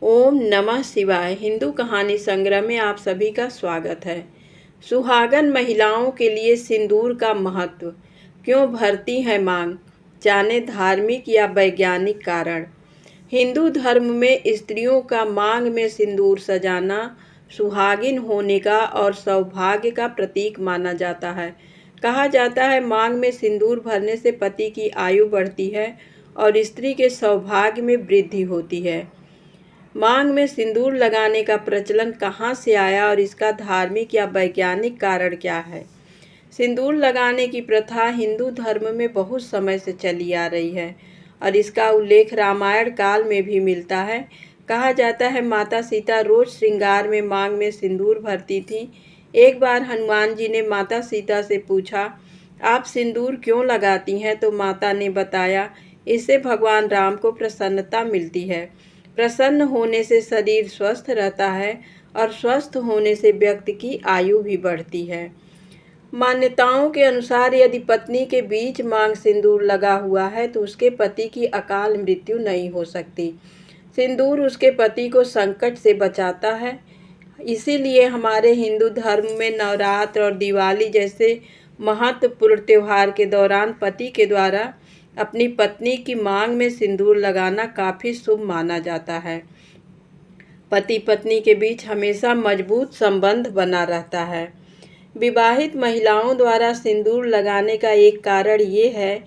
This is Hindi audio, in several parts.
ओम नमः शिवाय। हिंदू कहानी संग्रह में आप सभी का स्वागत है। सुहागन महिलाओं के लिए सिंदूर का महत्व। क्यों भरती है मांग, जाने धार्मिक या वैज्ञानिक कारण। हिंदू धर्म में स्त्रियों का मांग में सिंदूर सजाना सुहागिन होने का और सौभाग्य का प्रतीक माना जाता है। कहा जाता है मांग में सिंदूर भरने से पति की आयु बढ़ती है और स्त्री के सौभाग्य में वृद्धि होती है। मांग में सिंदूर लगाने का प्रचलन कहाँ से आया और इसका धार्मिक या वैज्ञानिक कारण क्या है। सिंदूर लगाने की प्रथा हिंदू धर्म में बहुत समय से चली आ रही है और इसका उल्लेख रामायण काल में भी मिलता है। कहा जाता है माता सीता रोज श्रृंगार में मांग में सिंदूर भरती थी। एक बार हनुमान जी ने माता सीता से पूछा, आप सिंदूर क्यों लगाती हैं? तो माता ने बताया, इससे भगवान राम को प्रसन्नता मिलती है। प्रसन्न होने से शरीर स्वस्थ रहता है और स्वस्थ होने से व्यक्ति की आयु भी बढ़ती है। मान्यताओं के अनुसार यदि पत्नी के बीच मांग सिंदूर लगा हुआ है तो उसके पति की अकाल मृत्यु नहीं हो सकती। सिंदूर उसके पति को संकट से बचाता है। इसीलिए हमारे हिंदू धर्म में नवरात्र और दिवाली जैसे महत्वपूर्ण त्योहार के दौरान पति के द्वारा अपनी पत्नी की मांग में सिंदूर लगाना काफ़ी शुभ माना जाता है। पति पत्नी के बीच हमेशा मजबूत संबंध बना रहता है। विवाहित महिलाओं द्वारा सिंदूर लगाने का एक कारण ये है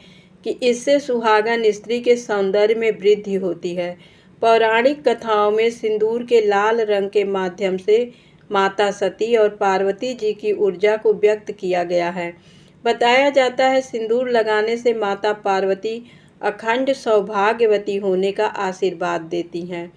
कि इससे सुहागन स्त्री के सौंदर्य में वृद्धि होती है। पौराणिक कथाओं में सिंदूर के लाल रंग के माध्यम से माता सती और पार्वती जी की ऊर्जा को व्यक्त किया गया है। बताया जाता है सिंदूर लगाने से माता पार्वती अखंड सौभाग्यवती होने का आशीर्वाद देती हैं।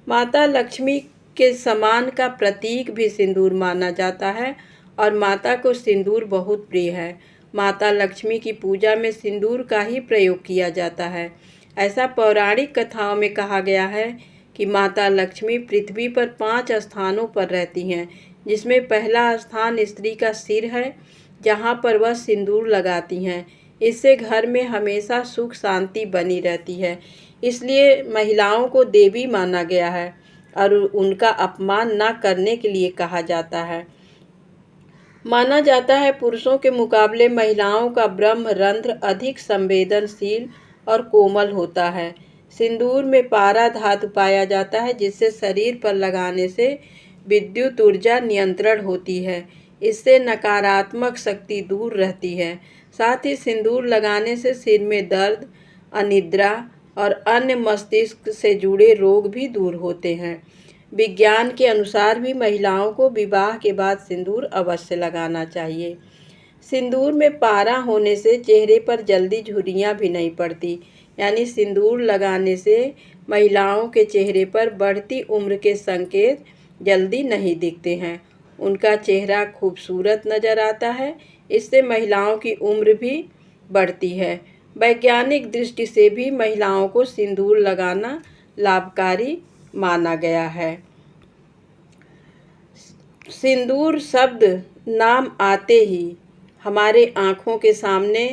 माता लक्ष्मी के समान का प्रतीक भी सिंदूर माना जाता है और माता को सिंदूर बहुत प्रिय है। माता लक्ष्मी की पूजा में सिंदूर का ही प्रयोग किया जाता है। ऐसा पौराणिक कथाओं में कहा गया है कि माता लक्ष्मी पृथ्वी पर 5 स्थानों पर रहती हैं, जिसमें पहला स्थान स्त्री का सिर है, जहाँ पर वह सिंदूर लगाती हैं। इससे घर में हमेशा सुख शांति बनी रहती है। इसलिए महिलाओं को देवी माना गया है और उनका अपमान न करने के लिए कहा जाता है। माना जाता है पुरुषों के मुकाबले महिलाओं का ब्रह्म रंध्र अधिक संवेदनशील और कोमल होता है। सिंदूर में पारा धातु पाया जाता है, जिससे शरीर पर लगाने से विद्युत ऊर्जा नियंत्रण होती है। इससे नकारात्मक शक्ति दूर रहती है। साथ ही सिंदूर लगाने से सिर में दर्द, अनिद्रा और अन्य मस्तिष्क से जुड़े रोग भी दूर होते हैं। विज्ञान के अनुसार भी महिलाओं को विवाह के बाद सिंदूर अवश्य लगाना चाहिए। सिंदूर में पारा होने से चेहरे पर जल्दी झुर्रियाँ भी नहीं पड़ती, यानी सिंदूर लगाने से महिलाओं के चेहरे पर बढ़ती उम्र के संकेत जल्दी नहीं दिखते हैं। उनका चेहरा खूबसूरत नज़र आता है। इससे महिलाओं की उम्र भी बढ़ती है। वैज्ञानिक दृष्टि से भी महिलाओं को सिंदूर लगाना लाभकारी माना गया है। सिंदूर शब्द नाम आते ही हमारे आँखों के सामने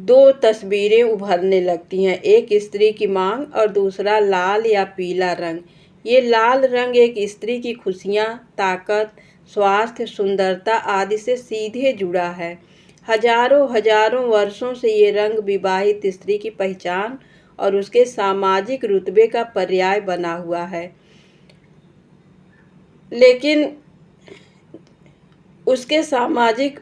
2 तस्वीरें उभरने लगती हैं, एक स्त्री की मांग और दूसरा लाल या पीला रंग। ये लाल रंग एक स्त्री की खुशियाँ, ताकत, स्वास्थ्य, सुंदरता आदि से सीधे जुड़ा है। हजारों हजारों वर्षों से ये रंग विवाहित स्त्री की पहचान और उसके सामाजिक रुतबे का पर्याय बना हुआ है। लेकिन उसके सामाजिक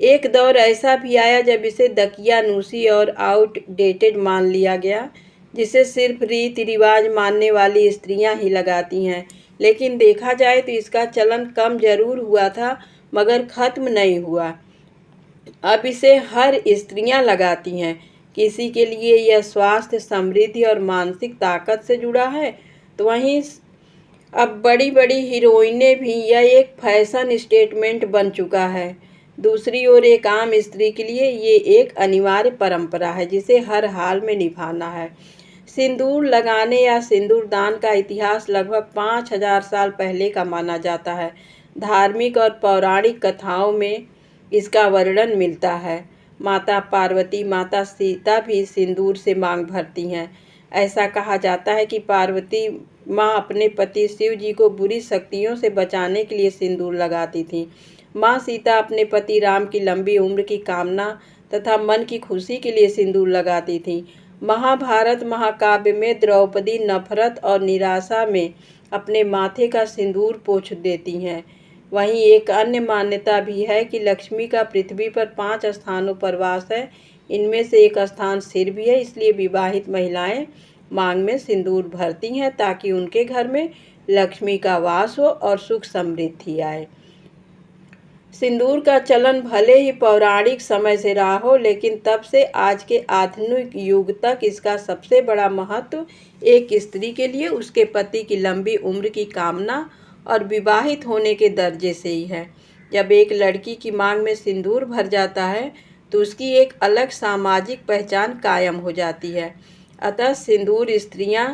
एक दौर ऐसा भी आया जब इसे दकियानूसी और आउटडेटेड मान लिया गया, जिसे सिर्फ रीति रिवाज मानने वाली स्त्रियां ही लगाती हैं। लेकिन देखा जाए तो इसका चलन कम जरूर हुआ था, मगर ख़त्म नहीं हुआ। अब इसे हर स्त्रियां लगाती हैं। किसी के लिए यह स्वास्थ्य, समृद्धि और मानसिक ताकत से जुड़ा है, तो वहीं अब बड़ी बड़ी हीरोइनें भी यह एक फैशन स्टेटमेंट बन चुका है। दूसरी ओर एक आम स्त्री के लिए ये एक अनिवार्य परंपरा है, जिसे हर हाल में निभाना है। सिंदूर लगाने या सिंदूर दान का इतिहास लगभग 5000 साल पहले का माना जाता है। धार्मिक और पौराणिक कथाओं में इसका वर्णन मिलता है। माता पार्वती, माता सीता भी सिंदूर से मांग भरती हैं। ऐसा कहा जाता है कि पार्वती माँ अपने पति शिव जी को बुरी शक्तियों से बचाने के लिए सिंदूर लगाती थीं। माँ सीता अपने पति राम की लंबी उम्र की कामना तथा मन की खुशी के लिए सिंदूर लगाती थीं। महाभारत महाकाव्य में द्रौपदी नफरत और निराशा में अपने माथे का सिंदूर पोंछ देती हैं। वहीं एक अन्य मान्यता भी है कि लक्ष्मी का पृथ्वी पर 5 स्थानों पर वास है। इनमें से एक स्थान सिर भी है, इसलिए विवाहित महिलाएं मांग में सिंदूर भरती हैं ताकि उनके घर में लक्ष्मी का वास हो और सुख समृद्धि आए। सिंदूर का चलन भले ही पौराणिक समय से रहा हो, लेकिन तब से आज के आधुनिक युग तक इसका सबसे बड़ा महत्व एक स्त्री के लिए उसके पति की लंबी उम्र की कामना और विवाहित होने के दर्जे से ही है। जब एक लड़की की मांग में सिंदूर भर जाता है तो उसकी एक अलग सामाजिक पहचान कायम हो जाती है। अतः सिंदूर स्त्रियां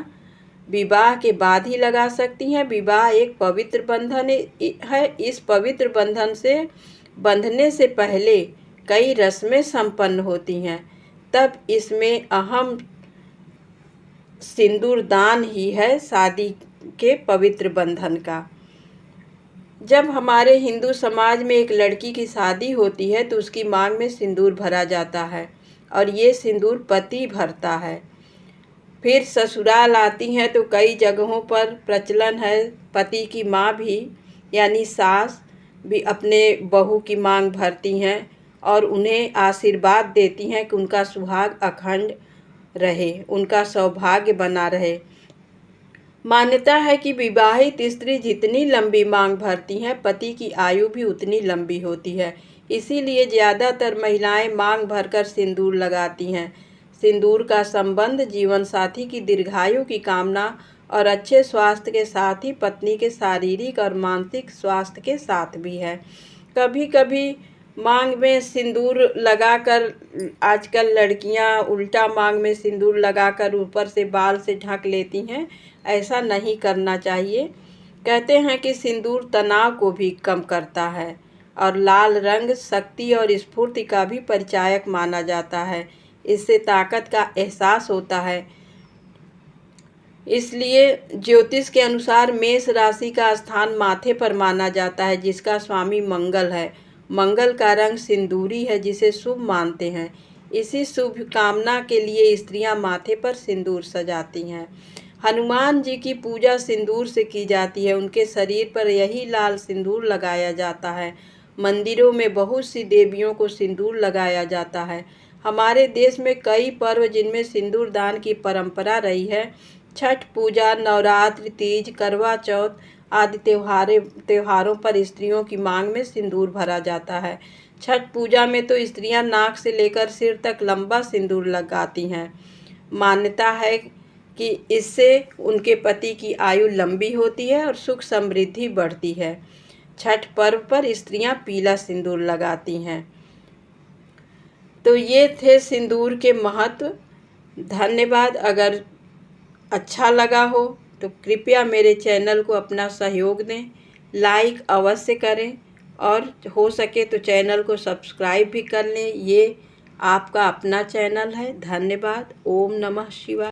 विवाह के बाद ही लगा सकती हैं। विवाह एक पवित्र बंधन है। इस पवित्र बंधन से बंधने से पहले कई रस्में संपन्न होती हैं। तब इसमें अहम सिंदूर दान ही है शादी के पवित्र बंधन का। जब हमारे हिंदू समाज में एक लड़की की शादी होती है तो उसकी मांग में सिंदूर भरा जाता है और ये सिंदूर पति भरता है। फिर ससुराल आती हैं तो कई जगहों पर प्रचलन है पति की माँ भी यानी सास भी अपने बहू की मांग भरती हैं और उन्हें आशीर्वाद देती हैं कि उनका सुहाग अखंड रहे, उनका सौभाग्य बना रहे। मान्यता है कि विवाहित स्त्री जितनी लंबी मांग भरती हैं पति की आयु भी उतनी लंबी होती है। इसीलिए ज़्यादातर महिलाएं मांग भरकर सिंदूर लगाती हैं। सिंदूर का संबंध जीवन साथी की दीर्घायु की कामना और अच्छे स्वास्थ्य के साथ ही पत्नी के शारीरिक और मानसिक स्वास्थ्य के साथ भी है। कभी कभी मांग में सिंदूर लगाकर आजकल लड़कियां उल्टा मांग में सिंदूर लगाकर ऊपर से बाल से ढक लेती हैं। ऐसा नहीं करना चाहिए। कहते हैं कि सिंदूर तनाव को भी कम करता है और लाल रंग शक्ति और स्फूर्ति का भी परिचायक माना जाता है। इससे ताकत का एहसास होता है। इसलिए ज्योतिष के अनुसार मेष राशि का स्थान माथे पर माना जाता है जिसका स्वामी मंगल है। मंगल का रंग सिंदूरी है जिसे शुभ मानते हैं। इसी शुभ कामना के लिए स्त्रियां माथे पर सिंदूर सजाती हैं। हनुमान जी की पूजा सिंदूर से की जाती है। उनके शरीर पर यही लाल सिंदूर लगाया जाता है। मंदिरों में बहुत सी देवियों को सिंदूर लगाया जाता है। हमारे देश में कई पर्व जिनमें सिंदूर दान की परंपरा रही है। छठ पूजा, नवरात्रि, तीज, करवा चौथ आदि त्योहारों पर स्त्रियों की मांग में सिंदूर भरा जाता है। छठ पूजा में तो स्त्रियां नाक से लेकर सिर तक लंबा सिंदूर लगाती हैं। मान्यता है कि इससे उनके पति की आयु लंबी होती है और सुख समृद्धि बढ़ती है। छठ पर्व पर स्त्रियां पीला सिंदूर लगाती हैं। तो ये थे सिंदूर के महत्व। धन्यवाद। अगर अच्छा लगा हो तो कृपया मेरे चैनल को अपना सहयोग दें, लाइक अवश्य करें और हो सके तो चैनल को सब्सक्राइब भी कर लें। ये आपका अपना चैनल है। धन्यवाद। ओम नमः शिवाय।